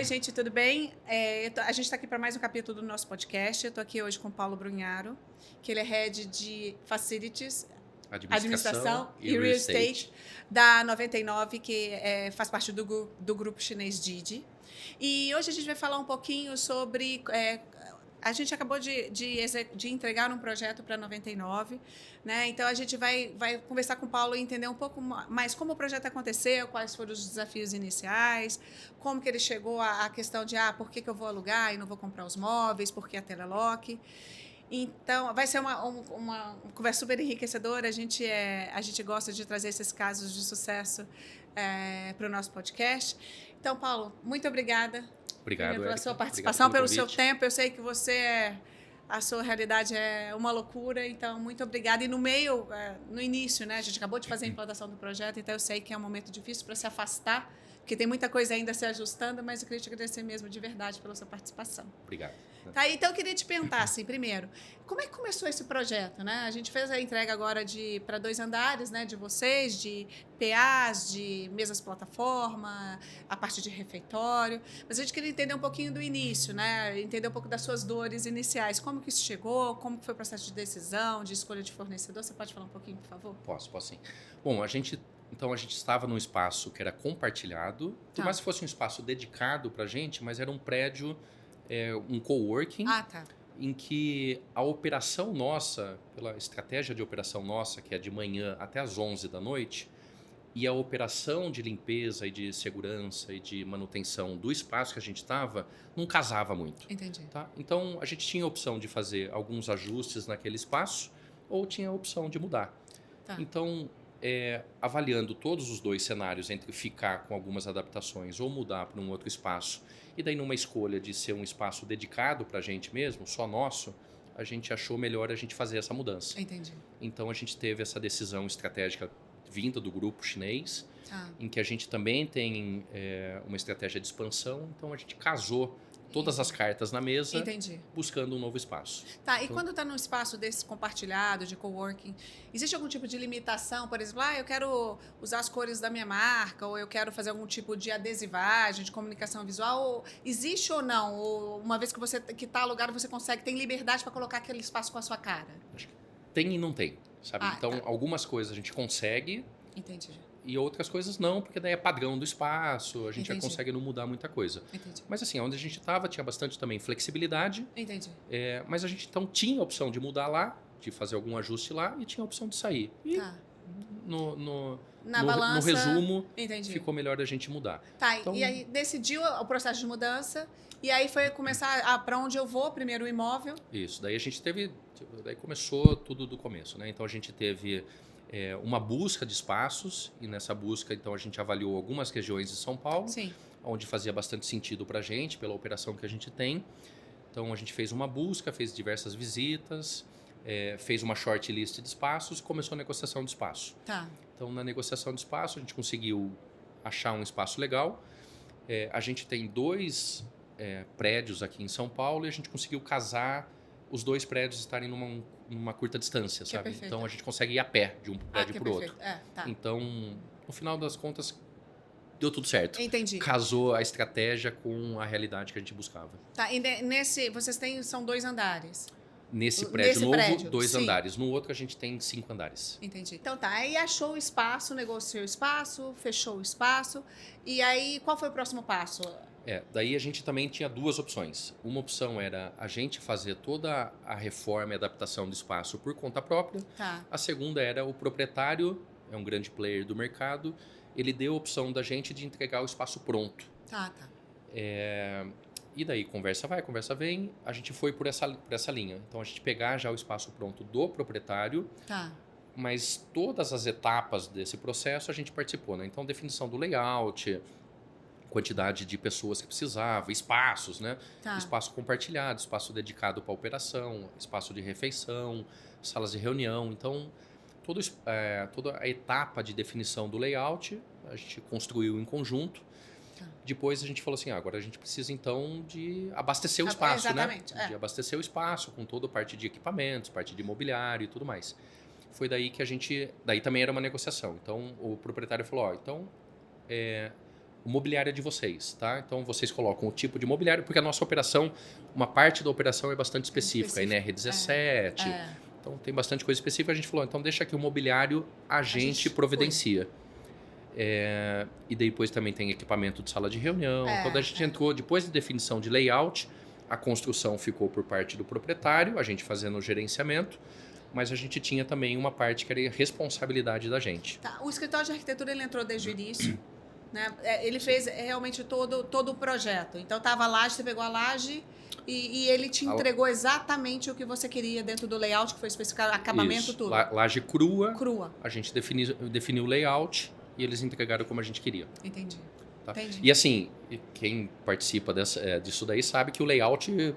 gente, tudo bem? A gente está aqui para mais um capítulo do nosso podcast. Eu estou aqui hoje com o Paulo Brunharo, que ele é Head de Facilities, Administração e Real Estate da 99, que faz parte do grupo chinês Didi. E hoje a gente vai falar um pouquinho sobre... a gente acabou de entregar um projeto para a 99, né? Então a gente vai conversar com o Paulo e entender um pouco mais como o projeto aconteceu, quais foram os desafios iniciais, como que ele chegou à questão de por que eu vou alugar e não vou comprar os móveis, por que a Telelock. Então, vai ser uma conversa super enriquecedora. A gente gosta de trazer esses casos de sucesso para o nosso podcast. Então, Paulo, muito obrigada. Obrigado, pela Érica. sua participação, Obrigado pelo seu tempo. Eu sei que a sua realidade é uma loucura, então muito obrigada. E no início, né, a gente acabou de fazer a implantação do projeto, então eu sei que é um momento difícil para se afastar, porque tem muita coisa ainda se ajustando, mas eu queria te agradecer mesmo de verdade pela sua participação. Obrigado. Tá, então eu queria te perguntar, assim, primeiro, como é que começou esse projeto, né? A gente fez a entrega agora para 2 andares, né, de vocês, de PAs, de mesas plataforma, a parte de refeitório, mas a gente queria entender um pouquinho do início, né? Entender um pouco das suas dores iniciais, como que isso chegou, como que foi o processo de decisão, de escolha de fornecedor. Você pode falar um pouquinho, por favor? Posso sim. Bom, a gente estava num espaço que era compartilhado, por mais que fosse um espaço dedicado para a gente, mas era um prédio, um coworking, em que a operação nossa, pela estratégia de operação nossa, que é de manhã até às 11 da noite, e a operação de limpeza e de segurança e de manutenção do espaço que a gente estava, não casava muito. Entendi. Tá? Então, a gente tinha a opção de fazer alguns ajustes naquele espaço ou tinha a opção de mudar. Tá. Então, avaliando todos os 2 cenários, entre ficar com algumas adaptações ou mudar para um outro espaço, e daí numa escolha de ser um espaço dedicado para a gente mesmo, só nosso, a gente achou melhor a gente fazer essa mudança. Entendi. Então, a gente teve essa decisão estratégica vinda do grupo chinês, em que a gente também tem uma estratégia de expansão, então a gente casou todas as cartas na mesa, buscando um novo espaço. Tá, e quando está num espaço desse compartilhado, de coworking, existe algum tipo de limitação? Por exemplo, eu quero usar as cores da minha marca, ou eu quero fazer algum tipo de adesivagem, de comunicação visual, ou existe ou não? Ou uma vez que você que está alugado, você tem liberdade para colocar aquele espaço com a sua cara? Acho que tem e não tem, sabe? Então, algumas coisas a gente consegue. Entendi. E outras coisas não, porque daí é padrão do espaço, a gente já consegue não mudar muita coisa. Entendi. Mas assim, onde a gente estava tinha bastante também flexibilidade. Entendi. Mas a gente então tinha a opção de mudar lá, de fazer algum ajuste lá, e tinha a opção de sair. E no resumo, ficou melhor a gente mudar. Tá, então, e aí decidiu o processo de mudança, e aí foi começar para onde eu vou, primeiro o imóvel. Isso, daí a gente daí começou tudo do começo, né? Então a gente teve uma busca de espaços, e nessa busca então a gente avaliou algumas regiões de São Paulo, onde fazia bastante sentido para a gente, pela operação que a gente tem. Então a gente fez uma busca, fez diversas visitas, fez uma shortlist de espaços e começou a negociação de espaço. Tá. Então na negociação de espaço a gente conseguiu achar um espaço legal. A gente tem 2 prédios aqui em São Paulo e a gente conseguiu casar os 2 prédios estarem numa curta distância, sabe? Então a gente consegue ir a pé de um prédio para o outro. Então, no final das contas, deu tudo certo. Entendi. Casou a estratégia com a realidade que a gente buscava. Tá, e vocês são 2 andares? Nesse prédio novo, 2 andares. No outro, a gente tem 5 andares. Entendi. Então tá, aí achou o espaço, negociou o espaço, fechou o espaço. E aí, qual foi o próximo passo? Daí a gente também tinha 2 opções. Uma opção era a gente fazer toda a reforma e adaptação do espaço por conta própria. Tá. A segunda era o proprietário, é um grande player do mercado, ele deu a opção da gente de entregar o espaço pronto. Tá. E daí, conversa vai, conversa vem, a gente foi por essa linha. Então, a gente pegar já o espaço pronto do proprietário, mas todas as etapas desse processo a gente participou, né? Então, definição do layout, quantidade de pessoas que precisava, espaços, né? Espaço compartilhado, espaço dedicado para operação, espaço de refeição, salas de reunião. Então, toda a etapa de definição do layout a gente construiu em conjunto. Depois a gente falou assim, agora a gente precisa então de abastecer o espaço, né? De abastecer o espaço com toda a parte de equipamentos, parte de imobiliário e tudo mais. Foi daí que daí também era uma negociação. Então, o proprietário falou, então, o mobiliário é de vocês, tá? Então vocês colocam o tipo de mobiliário, porque a nossa operação, uma parte da operação é bastante específica, NR17, então tem bastante coisa específica. A gente falou, então deixa aqui o mobiliário, a gente providencia. E depois também tem equipamento de sala de reunião. Então a gente entrou, depois da definição de layout, a construção ficou por parte do proprietário, a gente fazendo o gerenciamento, mas a gente tinha também uma parte que era responsabilidade da gente. Tá. O escritório de arquitetura ele entrou desde o início, né? Ele fez realmente todo o projeto. Então estava a laje, você pegou a laje e ele te entregou exatamente o que você queria dentro do layout, que foi especificado, acabamento, tudo. Laje crua. A gente definiu o layout e eles entregaram como a gente queria. Entendi. Tá? E assim, quem participa disso daí sabe que o layout,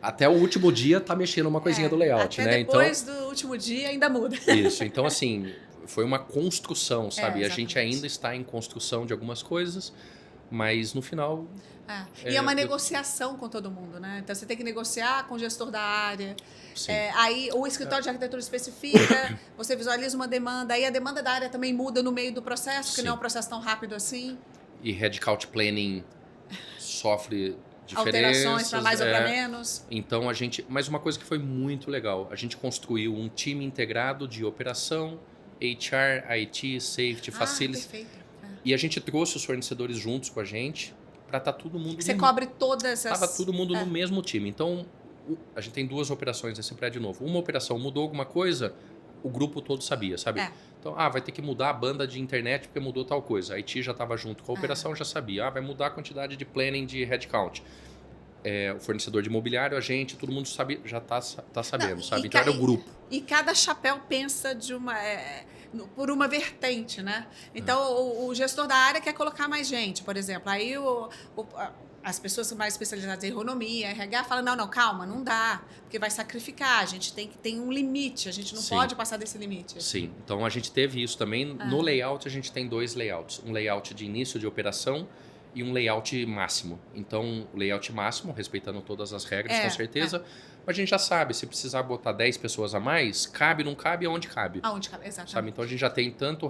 até o último dia, tá mexendo uma coisinha do layout, até né? Depois do último dia ainda muda. Isso. Então, assim, foi uma construção, sabe? E a gente ainda está em construção de algumas coisas, mas no final... E é uma negociação com todo mundo, né? Então, você tem que negociar com o gestor da área. Aí, o escritório de arquitetura especifica, você visualiza uma demanda, aí a demanda da área também muda no meio do processo, porque não é um processo tão rápido assim. E headcount planning sofre alterações para mais ou para menos. Então, mas uma coisa que foi muito legal, a gente construiu um time integrado de operação, HR, IT, Safety, Facilities. Perfeito. E a gente trouxe os fornecedores juntos com a gente para estar todo mundo... Você cobre todas essas... Estava todo mundo no mesmo time. Então, a gente tem 2 operações nesse prédio novo. Uma operação mudou alguma coisa, o grupo todo sabia, sabe? Então, vai ter que mudar a banda de internet porque mudou tal coisa. A IT já estava junto com a operação, já sabia. Vai mudar a quantidade de planning de headcount. O fornecedor de imobiliário, a gente, todo mundo sabe, já tá sabendo, sabe? Então, era o grupo. E cada chapéu pensa por uma vertente, né? Então, o gestor da área quer colocar mais gente, por exemplo. Aí as pessoas mais especializadas em ergonomia, RH, falam, não, calma, não dá, porque vai sacrificar, a gente tem um limite, a gente não pode passar desse limite. Sim, então a gente teve isso também. No layout, a gente tem 2 layouts. Um layout de início de operação e um layout máximo. Então, o layout máximo, respeitando todas as regras, com certeza, mas a gente já sabe, se precisar botar 10 pessoas a mais, cabe, não cabe, aonde cabe. Aonde cabe, exatamente. Sabe? Então, a gente já tem tanto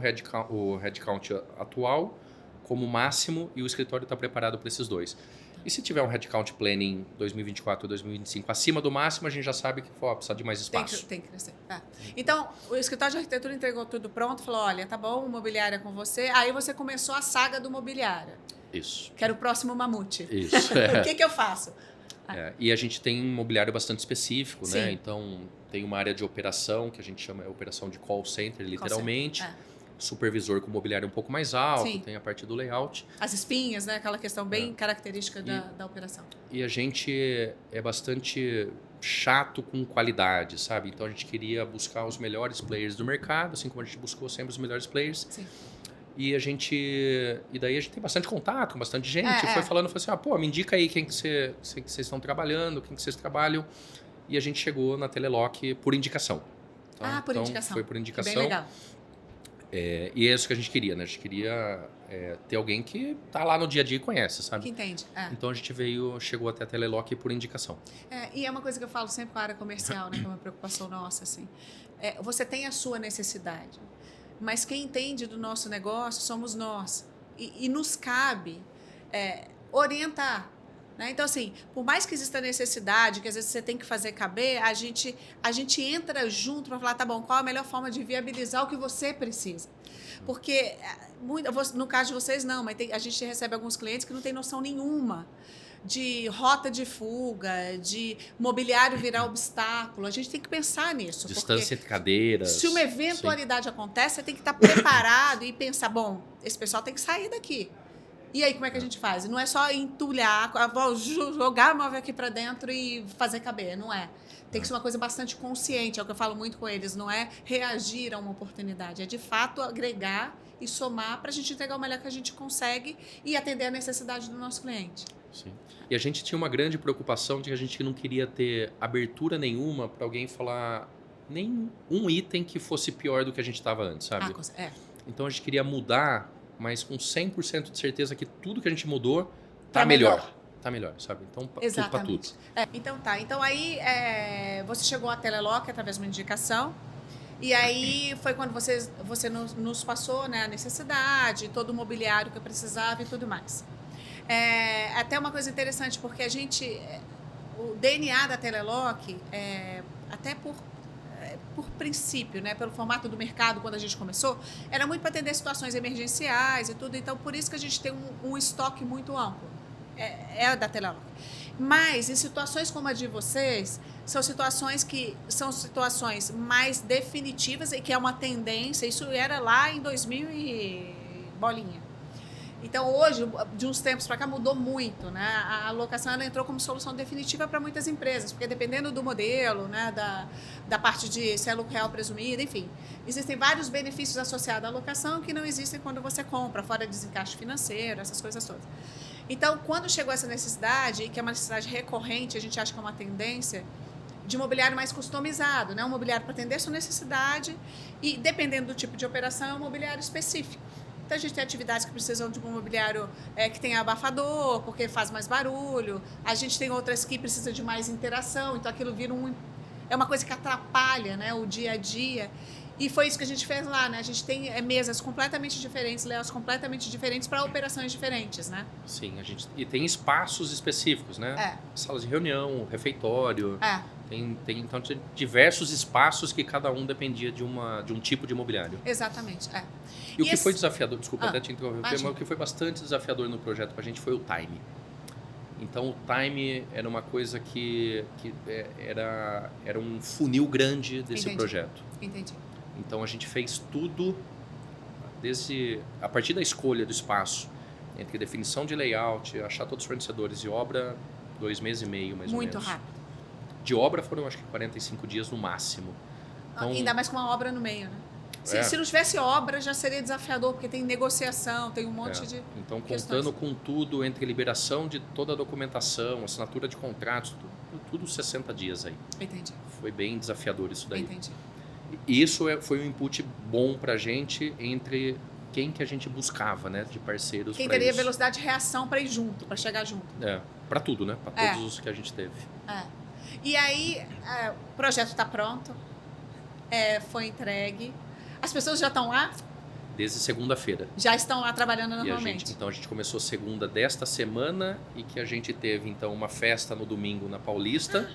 o headcount atual como máximo e o escritório está preparado para esses 2. E se tiver um headcount planning 2024 ou 2025 acima do máximo, a gente já sabe que precisa de mais espaço. Tem que crescer. Então, o escritório de arquitetura entregou tudo pronto, falou, olha, tá bom, o mobiliário é com você. Aí você começou a saga do mobiliário. Isso. Que era o próximo mamute. Isso. O que eu faço? E a gente tem um mobiliário bastante específico, né? Então, tem uma área de operação, que a gente chama operação de call center, literalmente. Supervisor com mobiliário um pouco mais alto, tem a parte do layout. As espinhas, né? Aquela questão bem característica da operação. E a gente é bastante chato com qualidade, sabe? Então, a gente queria buscar os melhores players do mercado, assim como a gente buscou sempre os melhores players. Sim. E daí a gente tem bastante contato com bastante gente. Foi falando assim, me indica aí quem que vocês estão trabalhando, quem que vocês trabalham. E a gente chegou na Telelock por indicação. Tá? Por indicação. Foi por indicação. Bem legal. E é isso que a gente queria, né? A gente queria ter alguém que tá lá no dia a dia e conhece, sabe? Que entende. Então a gente chegou até a Telelock por indicação. E é uma coisa que eu falo sempre com a área comercial, né? Que é uma preocupação nossa, assim. Você tem a sua necessidade. Mas quem entende do nosso negócio somos nós. E nos cabe orientar. Né? Então, assim, por mais que exista necessidade, que às vezes você tem que fazer caber, a gente entra junto para falar, tá bom, qual a melhor forma de viabilizar o que você precisa? Porque, no caso de vocês, não, mas a gente recebe alguns clientes que não tem noção nenhuma de rota de fuga, de mobiliário virar obstáculo. A gente tem que pensar nisso. Distância entre cadeiras. Se uma eventualidade acontece, você tem que estar preparado e pensar, bom, esse pessoal tem que sair daqui. E aí, como é que a gente faz? Não é só entulhar, jogar móvel aqui para dentro e fazer caber, não é. Tem que ser uma coisa bastante consciente, é o que eu falo muito com eles, não é reagir a uma oportunidade, é de fato agregar e somar para a gente entregar o melhor que a gente consegue e atender a necessidade do nosso cliente. Sim. E a gente tinha uma grande preocupação de que a gente não queria ter abertura nenhuma para alguém falar nem um item que fosse pior do que a gente estava antes, sabe? Então a gente queria mudar, mas com 100% de certeza que tudo que a gente mudou tá melhor. Tá melhor, sabe? Então, tudo para tudo. Então tá. Então aí você chegou à Telelock através de uma indicação E aí foi quando você nos passou, né, a necessidade, todo o mobiliário que eu precisava e tudo mais. Até uma coisa interessante, porque o DNA da Telelock, até por princípio, né, pelo formato do mercado, quando a gente começou, era muito para atender situações emergenciais e tudo, então por isso que a gente tem um estoque muito amplo. É da Telelock. Mas em situações como a de vocês, são situações mais definitivas e que é uma tendência, isso era lá em 2000 e bolinha. Então, hoje, de uns tempos para cá, mudou muito, né? A locação ela entrou como solução definitiva para muitas empresas, porque dependendo do modelo, né, da parte de se é lucro real presumido, enfim, existem vários benefícios associados à locação que não existem quando você compra, fora desencaixe financeiro, essas coisas todas. Então, quando chegou essa necessidade, que é uma necessidade recorrente, a gente acha que é uma tendência, de mobiliário mais customizado, né? Um mobiliário para atender a sua necessidade e, dependendo do tipo de operação, é um mobiliário específico. Então, a gente tem atividades que precisam de um mobiliário que tenha abafador, porque faz mais barulho. A gente tem outras que precisam de mais interação, então aquilo vira é uma coisa que atrapalha, né, o dia a dia. E foi isso que a gente fez lá, né? A gente tem mesas completamente diferentes, layouts completamente diferentes para operações diferentes, né? Sim, e tem espaços específicos, né? Salas de reunião, refeitório. Então, tem diversos espaços que cada um dependia de um tipo de imobiliário. Exatamente, E o que foi desafiador, desculpa até te interromper, mas o que foi bastante desafiador no projeto para a gente foi o time. Então, o time era uma coisa que era um funil grande desse projeto. Entendi. Então, a gente fez tudo a partir da escolha do espaço, entre definição de layout, achar todos os fornecedores e obra, 2 meses e meio, mais ou menos. Muito rápido. De obra foram, acho que 45 dias no máximo. Então, ainda mais com uma obra no meio, né? Se não tivesse obra, já seria desafiador, porque tem negociação, tem um monte de Então, questões. contando com tudo, entre liberação de toda a documentação, assinatura de contratos, tudo 60 dias aí. Entendi. Foi bem desafiador isso daí. Entendi. E isso foi um input bom pra gente entre quem que a gente buscava, né, de parceiros. Quem teria velocidade de reação para ir junto, para chegar junto. Para tudo, né? Para todos os que a gente teve. E aí, o projeto está pronto, foi entregue. As pessoas já estão lá? Desde segunda-feira. Já estão lá trabalhando normalmente. Então, a gente começou segunda desta semana e que a gente teve, então, uma festa no domingo na Paulista.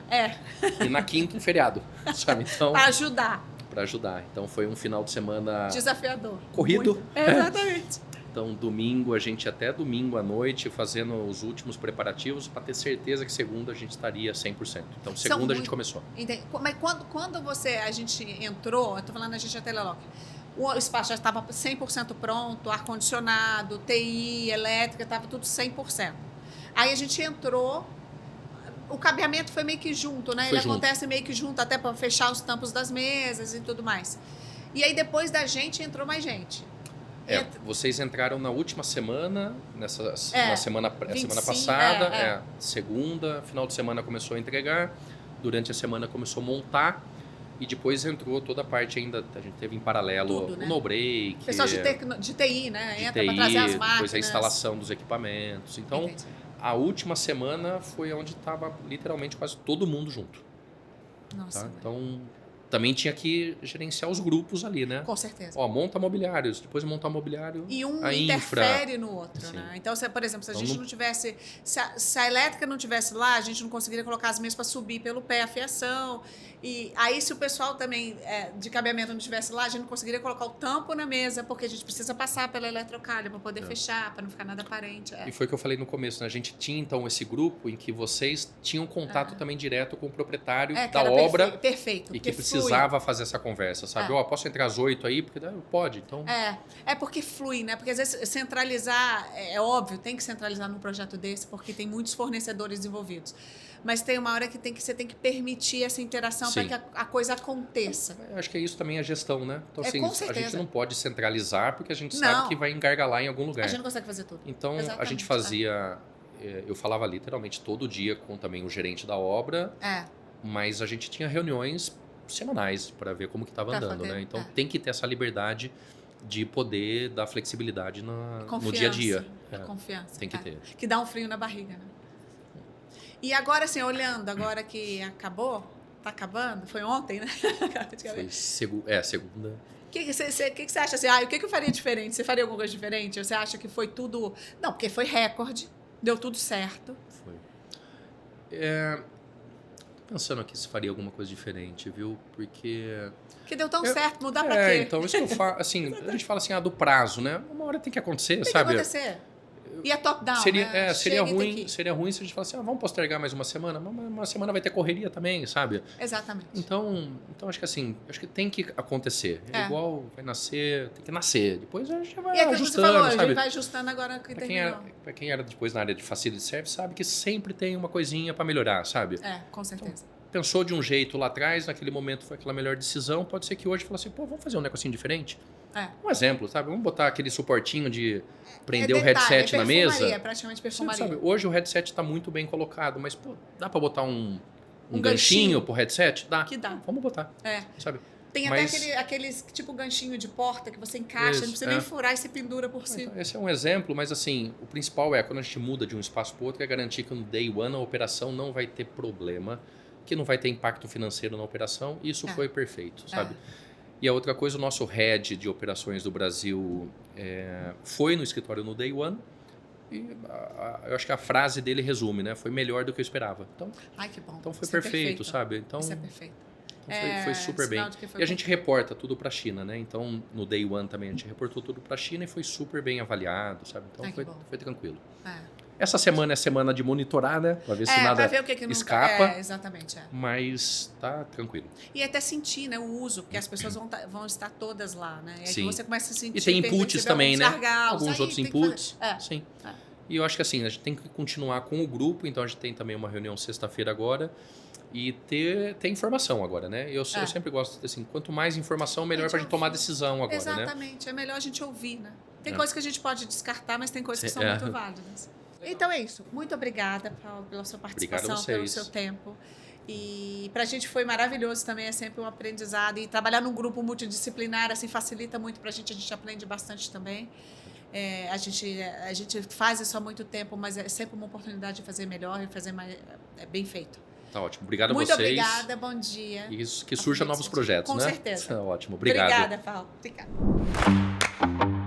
E na quinta, um feriado, sabe? Então, para ajudar. Para ajudar. Então, foi um final de semana... desafiador. Corrido. Exatamente. Então, domingo, a gente até domingo à noite fazendo os últimos preparativos para ter certeza que segunda a gente estaria 100%. Então, segunda a gente começou. Entendi. Mas quando a gente entrou, eu estou falando a gente é Telelock, o espaço já estava 100% pronto, ar-condicionado, TI, elétrica, estava tudo 100%. Aí a gente entrou, o cabeamento foi meio que junto, né? Ele acontece meio que junto, até para fechar os tampos das mesas e tudo mais. E aí depois da gente entrou mais gente. Vocês entraram na última semana, na semana passada, segunda, final de semana começou a entregar, durante a semana começou a montar e depois entrou toda a parte ainda, a gente teve em paralelo tudo, né? o no-break. Pessoal de TI, né? Entra para trazer as máquinas. Depois a instalação dos equipamentos. Então, a última semana foi onde estava literalmente quase todo mundo junto. Nossa. Tá? Então... também tinha que gerenciar os grupos ali, né? Com certeza. Monta mobiliários, depois de montar mobiliário, e um a interfere infra. No outro, né? Então, por exemplo, se a gente não tivesse... Se a elétrica não tivesse lá, a gente não conseguiria colocar as mesas para subir pelo pé, a fiação. E aí, se o pessoal também de cabeamento não estivesse lá, a gente não conseguiria colocar o tampo na mesa, porque a gente precisa passar pela eletrocalha para poder fechar, para não ficar nada aparente. E foi o que eu falei no começo, né? A gente tinha, então, esse grupo em que vocês tinham contato também direto com o proprietário da obra. Perfeito. E que precisava fazer essa conversa, sabe? Posso entrar às 8 aí? Porque pode, então... porque flui, né? Porque às vezes centralizar, é óbvio, tem que centralizar num projeto desse, porque tem muitos fornecedores envolvidos. Mas tem uma hora que você tem que permitir essa interação para que a coisa aconteça. Eu acho que é isso também a gestão, né? Então, assim, com certeza. A gente não pode centralizar porque a gente sabe que vai engargalar em algum lugar. A gente não consegue fazer tudo. Então, a gente fazia... Eu falava literalmente todo dia com também o gerente da obra, mas a gente tinha reuniões semanais para ver como que estava andando, né? Então, tem que ter essa liberdade de poder dar flexibilidade no dia a dia. Confiança. Tem que ter. Que dá um frio na barriga, né? E agora, assim, olhando, agora que acabou, Tá acabando? Foi ontem, né? Foi segunda. O que você acha assim? O que eu faria diferente? Você faria alguma coisa diferente? Você acha que foi tudo... Não, porque foi recorde. Deu tudo certo. Foi. Pensando aqui se faria alguma coisa diferente, viu? Porque deu tão certo, mudar pra quê? Então, isso que eu falo, assim, a gente fala assim, do prazo, né? Uma hora tem que acontecer, sabe? Tem que acontecer. E é top-down, né? Seria ruim se a gente falasse, vamos postergar mais uma semana. Uma semana vai ter correria também, sabe? Exatamente. Então acho que tem que acontecer. É igual, vai nascer, tem que nascer. Depois a gente vai ajustando, você falou, sabe? A gente vai ajustando agora que terminou. Pra quem era depois na área de Facility Service, sabe que sempre tem uma coisinha para melhorar, sabe? Com certeza. Então, pensou de um jeito lá atrás, naquele momento foi aquela melhor decisão, pode ser que hoje fale assim, vamos fazer um negocinho diferente? Um exemplo, sabe? Vamos botar aquele suportinho de prender o headset na mesa. É praticamente perfumaria. Sabe, hoje o headset está muito bem colocado, mas dá para botar um ganchinho pro headset? Dá. Que dá. Vamos botar. Sabe? Tem até aqueles tipo ganchinho de porta que você encaixa, não precisa nem furar e se pendura por cima. Então, esse é um exemplo, mas assim, o principal quando a gente muda de um espaço para o outro, é garantir que no day one a operação não vai ter problema, que não vai ter impacto financeiro na operação. Isso foi perfeito, sabe? E a outra coisa, o nosso head de operações do Brasil foi no escritório no day one e eu acho que a frase dele resume, né? Foi melhor do que eu esperava. Então, que bom. Então foi perfeito, sabe? Então, isso é perfeito. Então foi super bem. E a gente reporta tudo para a China, né? Então, no day one também a gente reportou tudo para a China e foi super bem avaliado, sabe? Então foi tranquilo. Essa semana é semana de monitorar, né? Pra ver se nada ver o que não escapa. Exatamente. Mas tá tranquilo. E até sentir, né, o uso, porque as pessoas vão estar todas lá, né? E aí você começa a sentir... E tem inputs também, né? Alguns outros inputs. Sim. E eu acho que assim, a gente tem que continuar com o grupo, então a gente tem também uma reunião sexta-feira agora e ter informação agora, né? Eu sempre gosto, assim, quanto mais informação, melhor pra gente tomar decisão agora, Exatamente. Né? É melhor a gente ouvir, né? Tem coisas que a gente pode descartar, mas tem coisas que são muito válidas. Então é isso. Muito obrigada, Paulo, pela sua participação, pelo seu tempo. E para a gente foi maravilhoso também, é sempre um aprendizado. E trabalhar num grupo multidisciplinar assim, facilita muito para a gente aprende bastante também. A gente faz isso há muito tempo, mas é sempre uma oportunidade de fazer melhor e fazer mais bem feito. Tá ótimo. Obrigado a vocês. Muito obrigada, bom dia. E que surja novos projetos, Com né? certeza. Ótimo. Obrigado. Obrigada, Paulo. Obrigada.